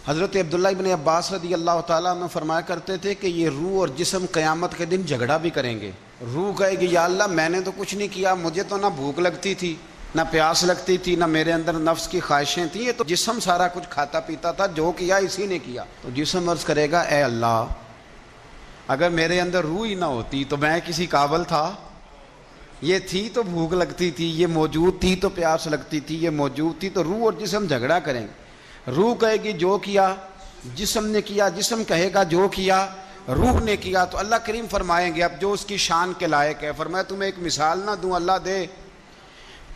حضرت عبداللہ ابن عباس رضی اللہ تعالیٰ عنہ فرمایا کرتے تھے کہ یہ روح اور جسم قیامت کے دن جھگڑا بھی کریں گے۔ روح کہے گی یا اللہ میں نے تو کچھ نہیں کیا، مجھے تو نہ بھوک لگتی تھی نہ پیاس لگتی تھی نہ میرے اندر نفس کی خواہشیں تھیں، یہ تو جسم سارا کچھ کھاتا پیتا تھا، جو کیا اسی نے کیا۔ تو جسم عرض کرے گا اے اللہ اگر میرے اندر روح ہی نہ ہوتی تو میں کسی قابل تھا؟ یہ تھی تو بھوک لگتی تھی، یہ موجود تھی تو پیاس لگتی تھی، یہ موجود تھی تو روح اور جسم جھگڑا کریں گے۔ روح کہے گی جو کیا جسم نے کیا، جسم کہے گا جو کیا روح نے کیا۔ تو اللہ کریم فرمائیں گے اب جو اس کی شان کے لائق ہے، فرمایا تمہیں ایک مثال نہ دوں؟ اللہ دے،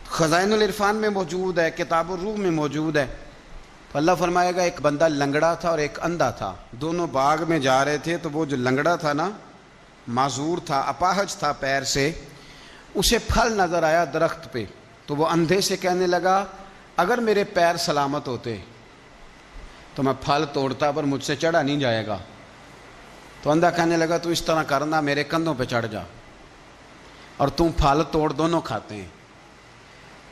خزائن العرفان میں موجود ہے، کتاب الروح میں موجود ہے۔ تو اللہ فرمائے گا ایک بندہ لنگڑا تھا اور ایک اندھا تھا، دونوں باغ میں جا رہے تھے، تو وہ جو لنگڑا تھا نا، معذور تھا، اپاہج تھا پیر سے، اسے پھل نظر آیا درخت پہ، تو وہ اندھے سے کہنے لگا اگر میرے پیر سلامت ہوتے تو میں پھل توڑتا پر مجھ سے چڑھا نہیں جائے گا۔ تو اندھا کہنے لگا تو اس طرح کرنا، میرے کندھوں پہ چڑھ جا اور تم پھل توڑ، دونوں کھاتے ہیں۔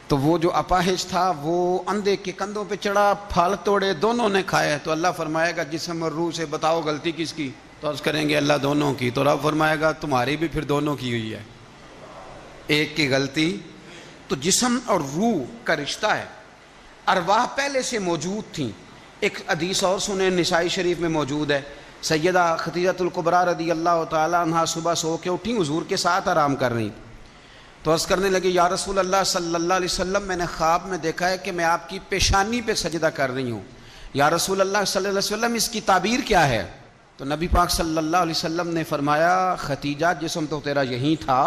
تو وہ جو اپاہج تھا وہ اندھے کے کندھوں پہ چڑھا، پھل توڑے، دونوں نے کھائے۔ تو اللہ فرمائے گا جسم اور روح سے بتاؤ غلطی کس کی؟ تو عرض کریں گے اللہ دونوں کی۔ تو رب فرمائے گا تمہاری بھی پھر دونوں کی ہوئی ہے، ایک کی غلطی۔ تو جسم اور روح کا رشتہ ہے، ارواح پہلے سے موجود تھیں۔ ایک حدیث اور سنیں، نسائی شریف میں موجود ہے، سیدہ خدیجہ الکبریٰ رضی اللہ تعالی عنہا صبح سو کے اٹھیں، حضور کے ساتھ آرام کر رہی، تو عرض کرنے لگی یا رسول اللہ صلی اللہ علیہ وسلم میں نے خواب میں دیکھا ہے کہ میں آپ کی پیشانی پہ سجدہ کر رہی ہوں، یا رسول اللہ صلی اللہ علیہ وسلم اس کی تعبیر کیا ہے؟ تو نبی پاک صلی اللہ علیہ وسلم نے فرمایا خدیجہ جسم تو تیرا یہیں تھا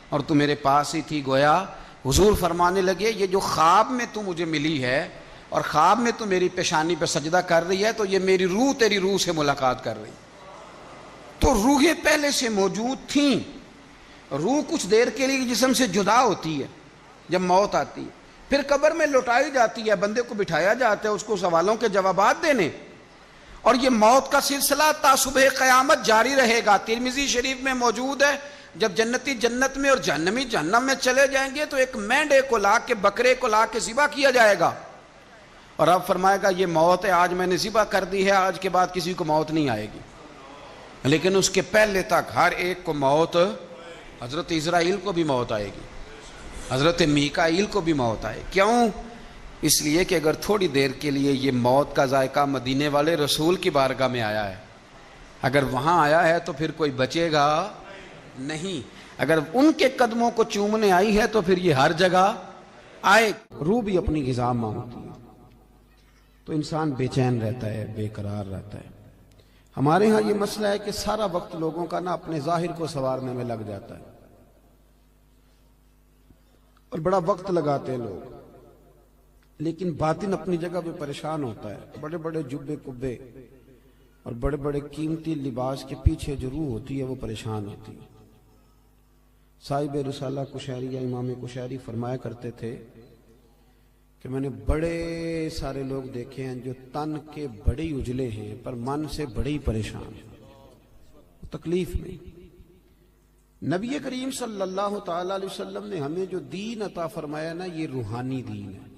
اور تو میرے پاس ہی تھی گویا۔ حضور فرمانے لگے یہ جو خواب میں تو مجھے ملی ہے اور خواب میں تو میری پیشانی پہ سجدہ کر رہی ہے، تو یہ میری روح تیری روح سے ملاقات کر رہی۔ تو روحیں پہلے سے موجود تھیں۔ روح کچھ دیر کے لیے جسم سے جدا ہوتی ہے جب موت آتی ہے، پھر قبر میں لوٹائی جاتی ہے، بندے کو بٹھایا جاتا ہے اس کو سوالوں کے جوابات دینے، اور یہ موت کا سلسلہ تا صبح قیامت جاری رہے گا۔ ترمذی شریف میں موجود ہے جب جنتی جنت میں اور جہنمی جہنم میں چلے جائیں گے تو ایک مینڈے کو لا کے، بکرے کو لا کے ذبح کیا جائے گا، اور اب فرمائے گا یہ موت ہے، آج میں نے ذبح کر دی ہے، آج کے بعد کسی کو موت نہیں آئے گی، لیکن اس کے پہلے تک ہر ایک کو موت، حضرت اسرائیل کو بھی موت آئے گی، حضرت میکائیل کو بھی موت آئے۔ کیوں؟ اس لیے کہ اگر تھوڑی دیر کے لیے یہ موت کا ذائقہ مدینے والے رسول کی بارگاہ میں آیا ہے، اگر وہاں آیا ہے تو پھر کوئی بچے گا نہیں، اگر ان کے قدموں کو چومنے آئی ہے تو پھر یہ ہر جگہ آئے۔ روح بھی اپنی غذا مانگتی ہے تو انسان بے چین رہتا ہے، بے قرار رہتا ہے۔ ہمارے ہاں یہ مسئلہ ہے کہ سارا وقت لوگوں کا نا اپنے ظاہر کو سنوارنے میں لگ جاتا ہے اور بڑا وقت لگاتے ہیں لوگ، لیکن باطن اپنی جگہ پہ پریشان ہوتا ہے۔ بڑے بڑے جبے کبے اور بڑے بڑے قیمتی لباس کے پیچھے جو روح ہوتی ہے وہ پریشان ہوتی ہے۔ صاحب رسالہ قشیریہ امام قشیری فرمایا کرتے تھے کہ میں نے بڑے سارے لوگ دیکھے ہیں جو تن کے بڑے ہی اجلے ہیں پر من سے بڑے ہی پریشان ہیں، تکلیف میں۔ نبی کریم صلی اللہ تعالی علیہ وسلم نے ہمیں جو دین عطا فرمایا نا، یہ روحانی دین ہے،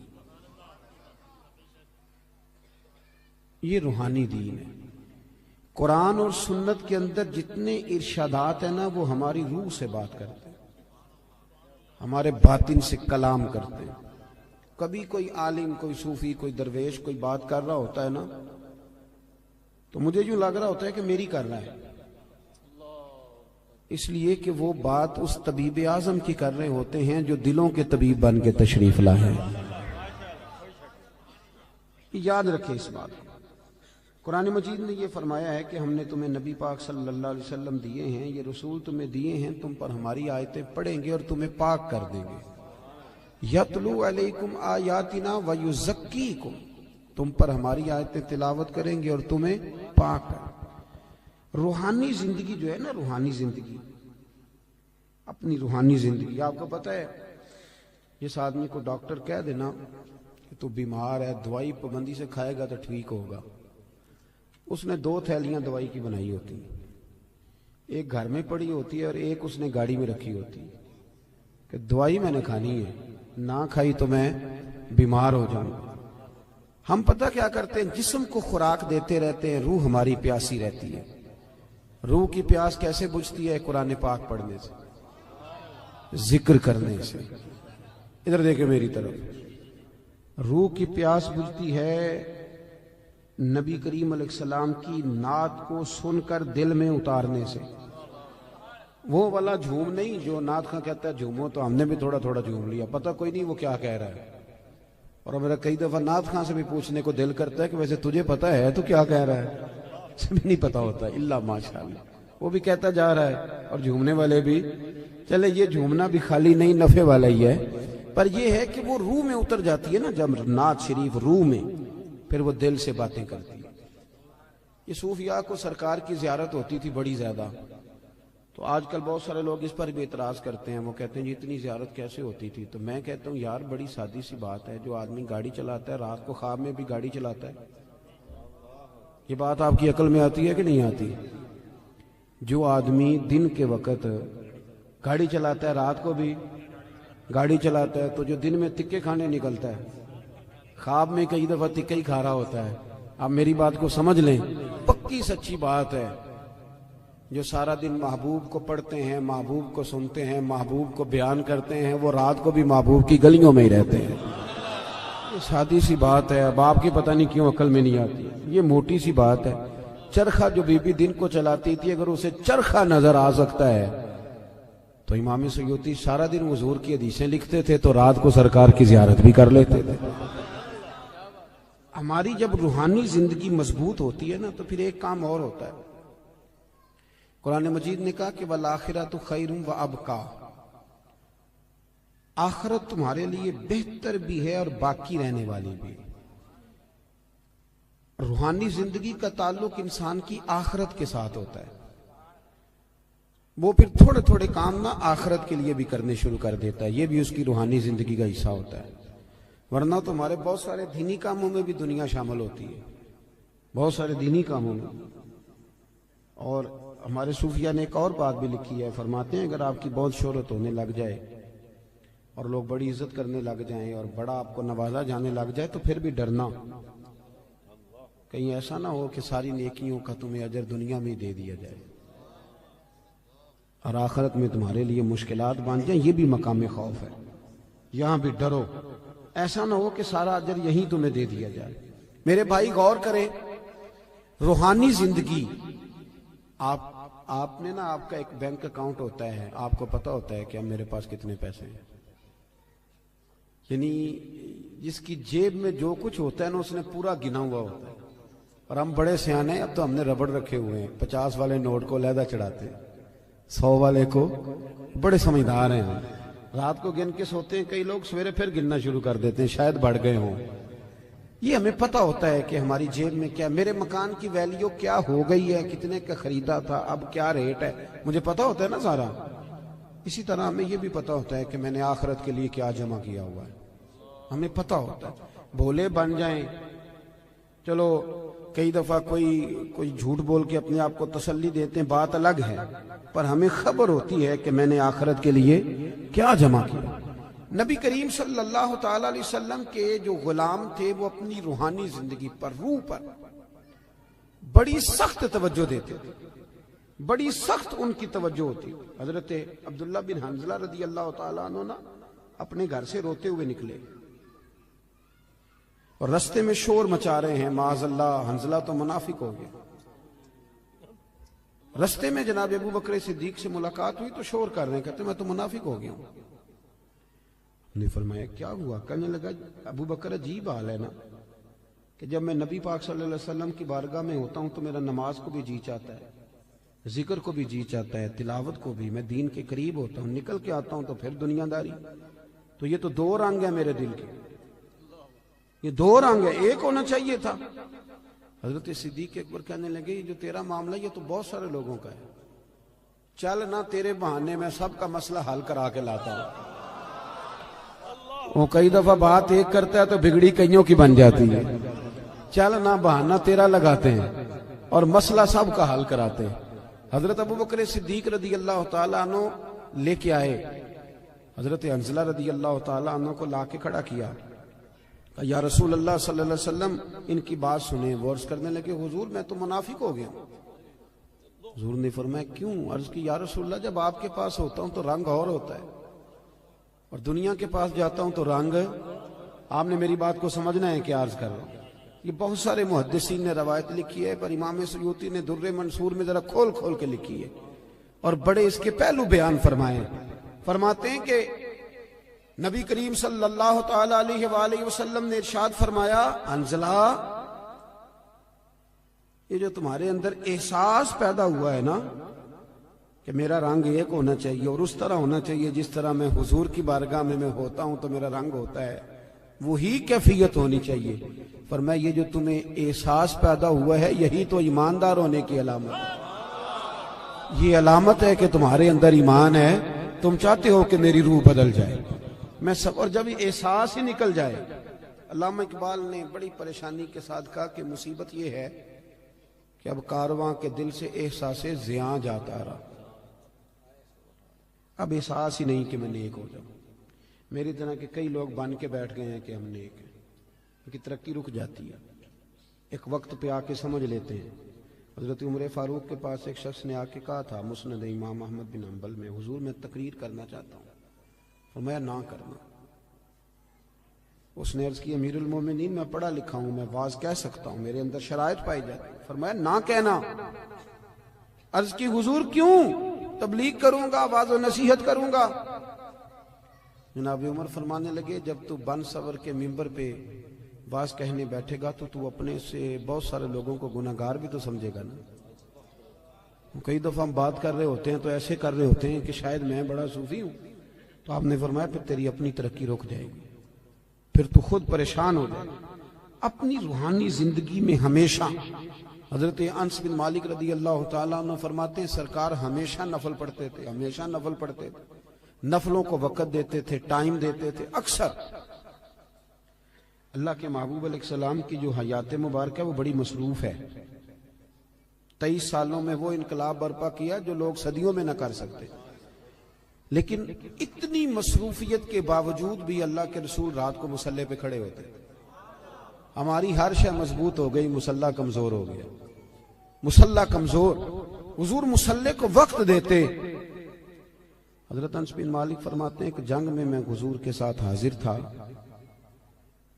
یہ روحانی دین ہے۔ قرآن اور سنت کے اندر جتنے ارشادات ہیں نا وہ ہماری روح سے بات کرتے ہیں، ہمارے باطن سے کلام کرتے ہیں۔ کبھی کوئی عالم، کوئی صوفی، کوئی درویش کوئی بات کر رہا ہوتا ہے نا تو مجھے یوں لگ رہا ہوتا ہے کہ میری کر رہا ہے، اس لیے کہ وہ بات اس طبیب اعظم کی کر رہے ہوتے ہیں جو دلوں کے طبیب بن کے تشریف لائے ہیں۔ یاد رکھیں اس بات کو۔ قرآن مجید نے یہ فرمایا ہے کہ ہم نے تمہیں نبی پاک صلی اللہ علیہ وسلم دیے ہیں، یہ رسول تمہیں دیے ہیں، تم پر ہماری آیتیں پڑھیں گے اور تمہیں پاک کر دیں گے۔ یتلو علیکم آیاتنا ویزکیکم، تم پر ہماری آیتیں تلاوت کریں گے اور تمہیں پاک کر۔ روحانی زندگی جو ہے نا، روحانی زندگی، اپنی روحانی زندگی، آپ کو پتہ ہے جس آدمی کو ڈاکٹر کہہ دینا کہ تو بیمار ہے، دوائی پابندی سے کھائے گا تو ٹھیک ہوگا، اس نے 2 تھیلیاں دوائی کی بنائی ہوتی ہیں، ایک گھر میں پڑی ہوتی ہے اور ایک اس نے گاڑی میں رکھی ہوتی ہے کہ دوائی میں نے کھانی ہے، نہ کھائی تو میں بیمار ہو جاؤں گا۔ ہم پتہ کیا کرتے ہیں، جسم کو خوراک دیتے رہتے ہیں، روح ہماری پیاسی رہتی ہے۔ روح کی پیاس کیسے بجھتی ہے؟ قرآن پاک پڑھنے سے، ذکر کرنے سے۔ ادھر دیکھیں میری طرف، روح کی پیاس بجھتی ہے نبی کریم علیہ السلام کی نعت کو سن کر دل میں اتارنے سے۔ وہ والا جھوم نہیں جو نعت خواں کہتا ہے جھومو، تو ہم نے بھی تھوڑا تھوڑا جھوم لیا، پتہ کوئی نہیں وہ کیا کہہ رہا ہے۔ اور میرا کئی دفعہ نعت خواں سے بھی پوچھنے کو دل کرتا ہے کہ ویسے تجھے پتہ ہے تو کیا کہہ رہا ہے؟ اسے بھی نہیں پتہ ہوتا، الا ماشاءاللہ وہ بھی کہتا جا رہا ہے، اور جھومنے والے بھی۔ چلے یہ جھومنا بھی خالی نہیں، نفع والا ہی ہے، پر یہ ہے کہ وہ روح میں اتر جاتی ہے نا جب نعت شریف روح میں، پھر وہ دل سے باتیں کرتی ہے۔ یہ صوفیاء کو سرکار کی زیارت ہوتی تھی بڑی زیادہ، تو آج کل بہت سارے لوگ اس پر بھی اعتراض کرتے ہیں، وہ کہتے ہیں جی اتنی زیارت کیسے ہوتی تھی؟ تو میں کہتا ہوں یار بڑی سادی سی بات ہے، جو آدمی گاڑی چلاتا ہے رات کو خواب میں بھی گاڑی چلاتا ہے، یہ بات آپ کی عقل میں آتی ہے کہ نہیں آتی؟ جو آدمی دن کے وقت گاڑی چلاتا ہے رات کو بھی گاڑی چلاتا ہے، تو جو دن میں تکے کھانے نکلتا ہے خواب میں کئی دفعہ تکے ہی کھا رہا ہوتا ہے۔ آپ میری بات کو سمجھ لیں، پکی سچی بات ہے۔ جو سارا دن محبوب کو پڑھتے ہیں، محبوب کو سنتے ہیں، محبوب کو بیان کرتے ہیں، وہ رات کو بھی محبوب کی گلیوں میں ہی رہتے ہیں۔ یہ سادی سی بات ہے، اب آپ کی پتہ نہیں کیوں عقل میں نہیں آتی، یہ موٹی سی بات ہے۔ چرخہ جو بی بی دن کو چلاتی تھی، اگر اسے چرخہ نظر آ سکتا ہے تو امام سیوطی سارا دن حضور کی حدیثیں لکھتے تھے تو رات کو سرکار کی زیارت بھی کر لیتے تھے۔ ہماری جب روحانی زندگی مضبوط ہوتی ہے نا تو پھر ایک کام اور ہوتا ہے۔ قرآن مجید نے کہا کہ وَالْآخِرَةُ خَيْرٌ وَأَبْقَىٰ، آخرت تمہارے لیے بہتر بھی ہے اور باقی رہنے والی بھی۔ روحانی زندگی کا تعلق انسان کی آخرت کے ساتھ ہوتا ہے، وہ پھر تھوڑے تھوڑے کام نہ آخرت کے لیے بھی کرنے شروع کر دیتا ہے، یہ بھی اس کی روحانی زندگی کا حصہ ہوتا ہے۔ ورنہ تو ہمارے بہت سارے دینی کاموں میں بھی دنیا شامل ہوتی ہے، بہت سارے دینی کاموں میں۔ اور ہمارے صوفیاء نے ایک اور بات بھی لکھی ہے، فرماتے ہیں اگر آپ کی بہت شہرت ہونے لگ جائے اور لوگ بڑی عزت کرنے لگ جائیں اور بڑا آپ کو نوازا جانے لگ جائے تو پھر بھی ڈرنا، کہیں ایسا نہ ہو کہ ساری نیکیوں کا تمہیں اجر دنیا میں دے دیا جائے اور آخرت میں تمہارے لیے مشکلات بن جائیں، یہ بھی مقام خوف ہے۔ یہاں بھی ڈرو، ایسا نہ ہو کہ سارا اجر یہیں تمہیں دے دیا جائے۔ میرے بھائی غور کریں، روحانی زندگی، آپ نے نا آپ کا ایک بینک اکاؤنٹ ہوتا ہے، آپ کو پتہ ہوتا ہے کہ اب میرے پاس کتنے پیسے ہیں، یعنی جس کی جیب میں جو کچھ ہوتا ہے نا اس نے پورا گنا ہوا ہوتا ہے۔ اور ہم بڑے سیانے ہیں، اب تو ہم نے ربڑ رکھے ہوئے ہیں، 50 والے نوٹ کو علیحدہ چڑھاتے ہیں، 100 والے کو، بڑے سمجھدار ہیں ہم۔ رات کو گن کے سوتے ہیں کئی لوگ، سویرے پھر گننا شروع کر دیتے ہیں، شاید بڑھ گئے ہوں۔ یہ ہمیں پتہ ہوتا ہے کہ ہماری جیب میں کیا، میرے مکان کی ویلیو کیا ہو گئی ہے، کتنے کا خریدا تھا، اب کیا ریٹ ہے، مجھے پتہ ہوتا ہے نا سارا۔ اسی طرح ہمیں یہ بھی پتہ ہوتا ہے کہ میں نے آخرت کے لیے کیا جمع کیا ہوا ہے، ہمیں پتہ ہوتا ہے۔ بھولے بن جائیں، چلو کئی دفعہ کوئی جھوٹ بول کے اپنے آپ کو تسلی دیتے ہیں، بات الگ ہے، پر ہمیں خبر ہوتی ہے کہ میں نے آخرت کے لیے کیا جمع کیا۔ نبی کریم صلی اللہ تعالی علیہ وسلم کے جو غلام تھے وہ اپنی روحانی زندگی پر، روح پر بڑی سخت توجہ دیتے تھے، بڑی سخت ان کی توجہ ہوتی۔ حضرت عبداللہ بن حنظلہ رضی اللہ تعالیٰ عنہ نا اپنے گھر سے روتے ہوئے نکلے اور رستے میں شور مچا رہے ہیں، معاذ اللہ حنظلہ تو منافق ہو گیا۔ رستے میں جناب ابو بکر صدیق سے ملاقات ہوئی تو شور کر رہے ہیں، کہتے میں تو منافق ہو گیا ہوں۔ نے فرمایا کیا ہوا؟ کہنے لگا ابو بکر عجیب حال ہے نا کہ جب میں نبی پاک صلی اللہ علیہ وسلم کی بارگاہ میں ہوتا ہوں تو میرا نماز کو بھی جی چاہتا ہے، ذکر کو بھی جی چاہتا ہے، تلاوت کو بھی، میں دین کے قریب ہوتا ہوں، نکل کے آتا ہوں تو پھر دنیا داری۔ تو یہ تو دو رنگ ہیں میرے دل کے، یہ دو رنگ ہے، ایک ہونا چاہیے تھا۔ حضرت صدیق اکبر کہنے لگے یہ جو تیرا معاملہ یہ تو بہت سارے لوگوں کا ہے، چل نہ تیرے بہانے میں سب کا مسئلہ حل کرا کے لاتا ہوں۔ وہ کئی دفعہ بات ایک کرتا ہے تو بگڑی کئیوں کی بن جاتی ہے، چل نہ بہانہ تیرا لگاتے ہیں اور مسئلہ سب کا حل کراتے ہیں۔ حضرت ابو بکر صدیق رضی اللہ تعالیٰ عنہ لے کے آئے، حضرت حنظلہ رضی اللہ تعالیٰ عنہ کو لا کے کھڑا کیا، کہ یا رسول اللہ صلی اللہ علیہ وسلم ان کی بات سنیں. وہ عرض کرنے لگے حضور میں تو منافق ہو گیا ہوں. حضور نے فرمایا کیوں؟ عرض کی یا رسول اللہ جب آپ کے پاس ہوتا ہوں تو رنگ اور ہوتا ہے اور دنیا کے پاس جاتا ہوں تو رنگ. آپ نے میری بات کو سمجھنا ہے کہ عرض کر رہا ہوں. یہ بہت سارے محدثین نے روایت لکھی ہے پر امام سیوطی نے در منصور میں ذرا کھول کھول کے لکھی ہے اور بڑے اس کے پہلو بیان فرمائے. فرماتے ہیں کہ نبی کریم صلی اللہ تعالی علیہ وآلہ وسلم نے ارشاد فرمایا انزلہ یہ جو تمہارے اندر احساس پیدا ہوا ہے نا کہ میرا رنگ ایک ہونا چاہیے اور اس طرح ہونا چاہیے جس طرح میں حضور کی بارگاہ میں ہوتا ہوں تو میرا رنگ ہوتا ہے, وہی کیفیت ہونی چاہیے. فرمایا یہ جو تمہیں احساس پیدا ہوا ہے یہی تو ایماندار ہونے کی علامت ہے. یہ علامت ہے کہ تمہارے اندر ایمان ہے. تم چاہتے ہو کہ میری روح بدل جائے میں سب, اور جب یہ احساس ہی نکل جائے. علامہ اقبال نے بڑی پریشانی کے ساتھ کہا کہ مصیبت یہ ہے کہ اب کارواں کے دل سے احساس زیاں جاتا رہا. اب احساس ہی نہیں کہ میں نیک ہو جاؤں. میری طرح کے کئی لوگ بن کے بیٹھ گئے ہیں کہ ہم نیک ہیں, ان کی ترقی رک جاتی ہے. ایک وقت پہ آ کے سمجھ لیتے ہیں. حضرت عمر فاروق کے پاس ایک شخص نے آ کے کہا تھا مسند امام احمد بن حنبل میں حضور میں تقریر کرنا چاہتا ہوں. فرمایا نہ کرنا. اس نے عرض کی امیر المومنین میں پڑھا لکھا ہوں, میں واز کہہ سکتا ہوں, میرے اندر شرائط پائی جاتی. فرمایا نہ کہنا. عرض کی حضور کیوں؟ تبلیغ کروں گا, واز و نصیحت کروں گا. جناب عمر فرمانے لگے جب تو بن سور کے ممبر پہ واز کہنے بیٹھے گا تو اپنے سے بہت سارے لوگوں کو گناہگار بھی تو سمجھے گا نا. کئی دفعہ ہم بات کر رہے ہوتے ہیں تو ایسے کر رہے ہوتے ہیں کہ شاید میں بڑا صوفی ہوں. تو آپ نے فرمایا پھر تیری اپنی ترقی رک جائے گی, پھر تو خود پریشان ہو جائے. اپنی روحانی زندگی میں ہمیشہ حضرت انس بن مالک رضی اللہ تعالیٰ عنہ فرماتے ہیں سرکار ہمیشہ نفل پڑھتے تھے, ہمیشہ نفل پڑھتے تھے. نفلوں کو وقت دیتے تھے, ٹائم دیتے تھے. اکثر اللہ کے محبوب علیہ السلام کی جو حیات مبارکہ وہ بڑی مصروف ہے. 23 سالوں میں وہ انقلاب برپا کیا جو لوگ صدیوں میں نہ کر سکتے. لیکن اتنی مصروفیت کے باوجود بھی اللہ کے رسول رات کو مصلی پہ کھڑے ہوتے. ہماری ہر شے مضبوط ہو گئی, مصلی کمزور ہو گیا. مصلی کمزور, حضور مصلی کو وقت دیتے. حضرت انس بن مالک فرماتے ہیں کہ جنگ میں حضور کے ساتھ حاضر تھا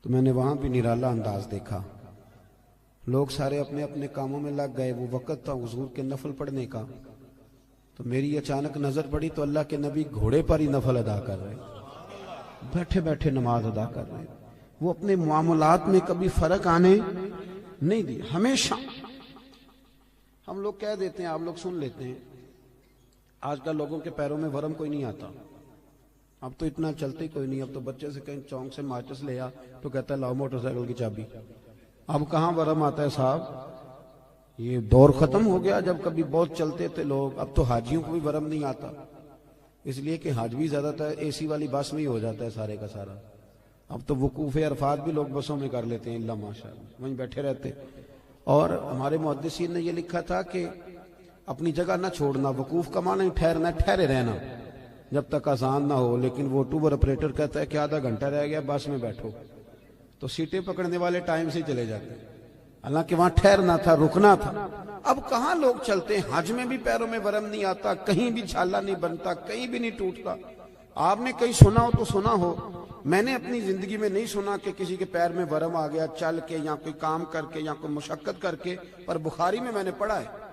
تو میں نے وہاں بھی نرالا انداز دیکھا. لوگ سارے اپنے اپنے کاموں میں لگ گئے. وہ وقت تھا حضور کے نفل پڑھنے کا. تو میری اچانک نظر پڑی تو اللہ کے نبی گھوڑے پر ہی نفل ادا کر رہے, بیٹھے بیٹھے نماز ادا کر رہے. وہ اپنے معاملات میں کبھی فرق آنے نہیں دی. ہمیشہ ہم لوگ کہہ دیتے ہیں, آپ لوگ سن لیتے ہیں, آج کل لوگوں کے پیروں میں ورم کوئی نہیں آتا. اب تو اتنا چلتے کوئی نہیں. اب تو بچے سے کہیں چونک سے ماچس لے آ تو کہتا ہے لاؤ موٹر سائیکل کی چابی. اب کہاں ورم آتا ہے صاحب, یہ دور ختم ہو گیا جب کبھی بہت چلتے تھے لوگ. اب تو حاجیوں کو بھی ورم نہیں آتا, اس لیے کہ حاج بھی زیادہ تر اے سی والی بس میں ہی ہو جاتا ہے سارے کا سارا. اب تو وقوف عرفات بھی لوگ بسوں میں کر لیتے ہیں, اللہ ماشاءاللہ وہیں بیٹھے رہتے. اور ہمارے محدثین نے یہ لکھا تھا کہ اپنی جگہ نہ چھوڑنا. وقوف کا معنی ٹھہرنا, ٹھہرے رہنا جب تک اذان نہ ہو. لیکن وہ ٹوبر آپریٹر کہتا ہے کہ آدھا گھنٹہ رہ گیا بس میں بیٹھو, تو سیٹیں پکڑنے والے ٹائم سے چلے جاتے ہیں. حالانکہ وہاں ٹھہرنا تھا, رکنا تھا. اب کہاں لوگ چلتے ہیں. حج میں بھی پیروں میں ورم نہیں آتا, کہیں بھی چھالا نہیں بنتا, کہیں بھی نہیں ٹوٹتا. آپ نے کہیں سنا ہو تو سنا ہو, میں نے اپنی زندگی میں نہیں سنا کہ کسی کے پیر میں ورم آ گیا چل کے یا کوئی کام کر کے یا کوئی مشقت کر کے. پر بخاری میں نے پڑھا ہے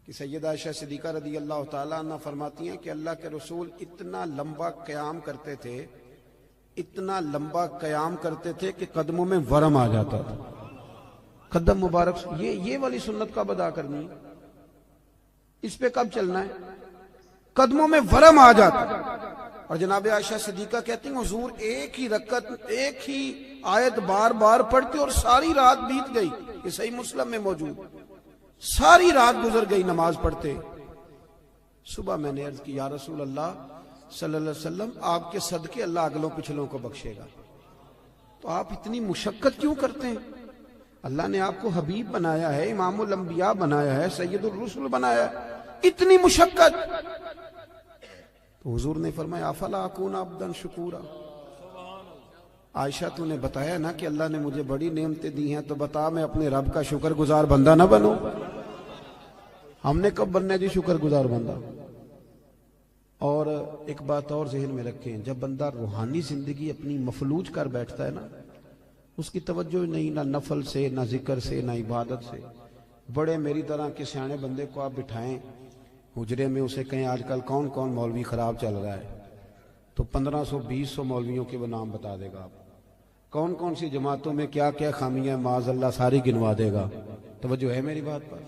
کہ سیدہ عائشہ صدیقہ رضی اللہ تعالیٰ عنہ فرماتی ہیں کہ اللہ کے رسول اتنا لمبا قیام کرتے تھے, اتنا لمبا قیام کرتے تھے کہ قدموں میں ورم آ جاتا تھا. قدم مبارک, یہ والی سنت کب ادا کرنی ہے, اس پہ کب چلنا ہے. قدموں میں ورم آ جاتا. اور جناب عائشہ صدیقہ کہتی ہیں حضور ایک ہی رکعت ایک ہی آیت بار بار پڑھتے اور ساری رات بیت گئی. یہ صحیح مسلم میں موجود, ساری رات گزر گئی نماز پڑھتے. صبح میں نے عرض کی یا رسول اللہ صلی اللہ علیہ وسلم آپ کے صدقے اللہ اگلوں پچھلوں کو بخشے گا, تو آپ اتنی مشقت کیوں کرتے ہیں. اللہ نے آپ کو حبیب بنایا ہے, امام الانبیاء بنایا ہے, سید الرسل بنایا ہے, اتنی مشقت. تو حضور نے فرمایا افلا اکون عبدا شکورا, عائشہ تو نے بتایا نا کہ اللہ نے مجھے بڑی نعمتیں دی ہیں، تو بتا میں اپنے رب کا شکر گزار بندہ نہ بنوں؟ ہم نے کب بننا ہے جی شکر گزار بندہ؟ اور ایک بات اور ذہن میں رکھیں، جب بندہ روحانی زندگی اپنی مفلوج کر بیٹھتا ہے نا، اس کی توجہ نہیں نہ نفل سے، نہ ذکر سے، نہ عبادت سے۔ بڑے میری طرح کے سیانے بندے کو آپ بٹھائیں حجرے میں، اسے کہیں آج کل کون کون مولوی خراب چل رہا ہے، تو 1500-2000 مولویوں کے وہ نام بتا دے گا آپ، کون کون سی جماعتوں میں کیا کیا خامیاں معاذ اللہ ساری گنوا دے گا۔ توجہ ہے میری بات پر؟